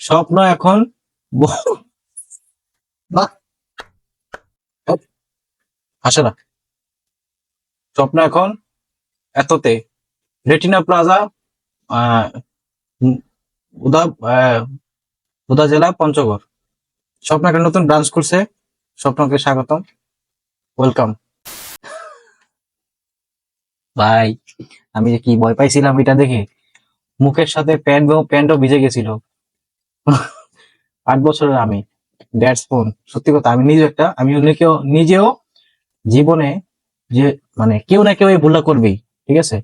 স্বপ্ন এখন ব- বাহ, আসে না। স্বপ্ন এখন এততে রেটিনা প্লাজা, আহ, উম, উদা আহ, উদা জেলা পঞ্চগড়। স্বপ্ন একটা নতুন ব্রাঞ্চ করছে। স্বপ্নকে স্বাগতম, ওয়েলকাম। ভাই, আমি যে কি ভয় পাইছিলাম এটা দেখে, মুখের সাথে প্যান্টও ভিজে গেছিল। 8 বছরের আমি, দ্যাটস ফোন। সত্যি কথা, আমি নিজে একটা, আমি নিজেও জীবনে যে মানে কেউ না কেউ এই ভুলটা করবেই, ঠিক আছে?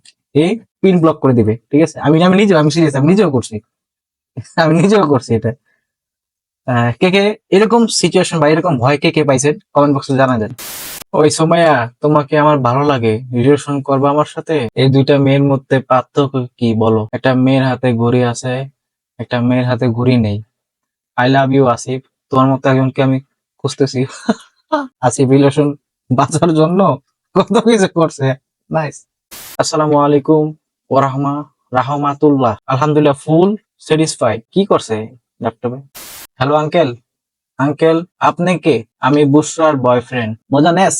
এই পিন ব্লক করে দিবে, ঠিক আছে? আমি নিজেও, আমি সিরিয়াস, আমি নিজেও করছি। আমি নিজেও করছি এটা। কে কে এরকম সিচুয়েশন বা এরকম ভয় কে কে পাইছেন কমেন্ট বক্সে জানা যায়। ওই সময়া, তোমাকে আমার ভালো লাগে, রিলেশন করবে আমার সাথে? এই দুইটা মেয়ের মধ্যে পার্থক্য কি বলো? একটা মেয়ের হাতে ঘড়ি আছে, একটা মেয়ের হাতে ঘড়ি নেই। I love you Asif. তোমার মতো একজনকে আমি খুঁজতেছি। আসিফ রিলেশন বাঁচার জন্য কত কিছু করছে। নাইস। আসসালামু আলাইকুম ওরহমা রাহমাতুল্লাহ। আলহামদুলিল্লাহ, ফুল স্যাটিসফাইড। কি করছে ল্যাপটপে? Hello uncle. আঙ্কেল, আপনি কে? আমি বুশরার বয়ফ্রেন্ড। মজা নেস?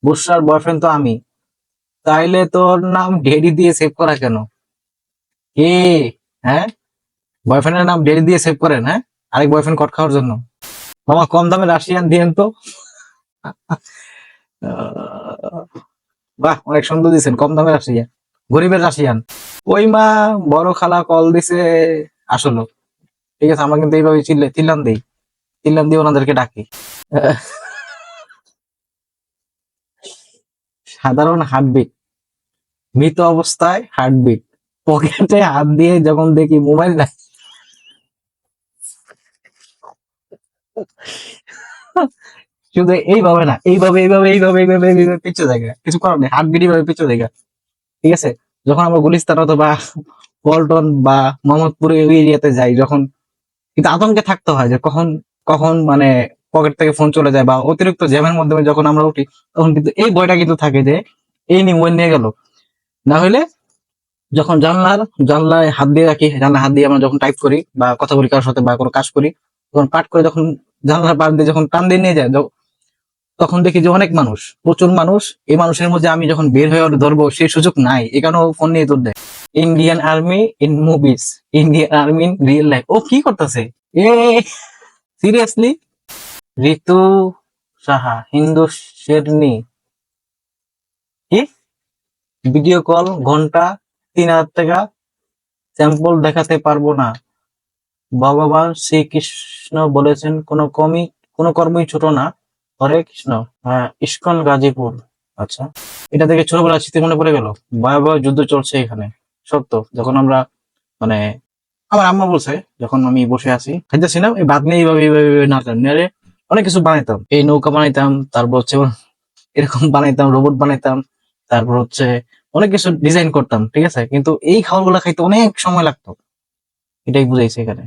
বুশরার বয়ফ্রেন্ড তো আমি। তাইলে তোর নাম ডেডি দিয়ে সেভ করা কেন? এ, হ্যাঁ, বয়ফ্রেন্ডের নাম ডেডি দিয়ে সেভ করেন? হ্যাঁ, আরেক বয়ফ্রেন্ড কট খাওয়ার জন্য? মামা, কম দামে রাশিয়ান দিয়েন তো। আহ, বাহ, অনেক সুন্দর দিয়েছেন, কম দামে রাশিয়ান, গরিবের রাশিয়ান। ওই মা, বড় খালা কল দিছে আসলো। ঠিক আছে, আমরা কিন্তু এইভাবে চিল্লান দিয়ে ওনাদেরকে ডাকি। আহ, সাধারণ হার্টবিট, মৃত অবস্থায় হার্টবিট, পকেটে হাত দিয়ে যখন দেখি মোবাইল নাই। শুধু এইভাবে না, এইভাবে পিছু জায়গা কিছু করার নেই, হার্টবিট এইভাবে পিছু জায়গা। ঠিক আছে, যখন আমরা গুলিস্তান অথবা পল্টন বা মোহাম্মদপুর এরিয়াতে যাই, যখন কিন্তু আতঙ্কে থাকতে হয় যে কখন কখন মানে পকেট থেকে ফোন চলে যায়, বা অতিরিক্ত জ্যামের মাধ্যমে যখন আমরা উঠি, তখন কিন্তু এই ভয়টা কিন্তু থাকে যে এই নিয়ে মোবাইল নিয়ে গেল। না হলে যখন জানলায় হাত দিয়ে রাখি, জানলা হাত দিয়ে আমরা যখন টাইপ করি বা কথা বলি কারোর সাথে বা কোনো কাজ করি, তখন পাঠ করে যখন জানলার পাশ দিয়ে যখন টান দিয়ে নিয়ে যায়, তখন দেখি যে অনেক মানুষ, প্রচুর মানুষ। এই মানুষের মধ্যে আমি যখন বের হয়ে ধরবো সেই সুযোগ নাই, এখানেও ফোন নিয়ে তোর দেয়। Indian army in movies, Indian army in real life. ও কি করতেছে? এ, সিরিয়াসলি? ঋতু সাহা, হিন্দু শেরনি। কি? ভিডিও কল ঘন্টা 3,000 টাকা, স্যাম্পল দেখাতে পারবো না। ভগবান শ্রীকৃষ্ণ বলেছেন কোনো কর্মই ছোট না। হরে কৃষ্ণ। হ্যাঁ, ইস্কন গাজীপুর। আচ্ছা, এটা থেকে ছোটবেলার স্মৃতি মনে পড়ে গেল। ভয়াবহ যুদ্ধ চলছে এখানে। সত্য, যখন আমরা মানে আমার আম্মা বলছে, যখন আমি বসে আছি খাইতেছি না, এই ভাত নিয়ে এইভাবে নাড়তাম, নেড়ে অনেক কিছু বানাইতাম। এই নৌকা বানাইতাম, তারপর হচ্ছে এরকম বানাইতাম, রোবট বানাইতাম, তারপর হচ্ছে অনেক কিছু ডিজাইন করতাম। ঠিক আছে, কিন্তু এই খাবারগুলো খাইতে অনেক সময় লাগতো। এটাই বুঝাইছে এখানে।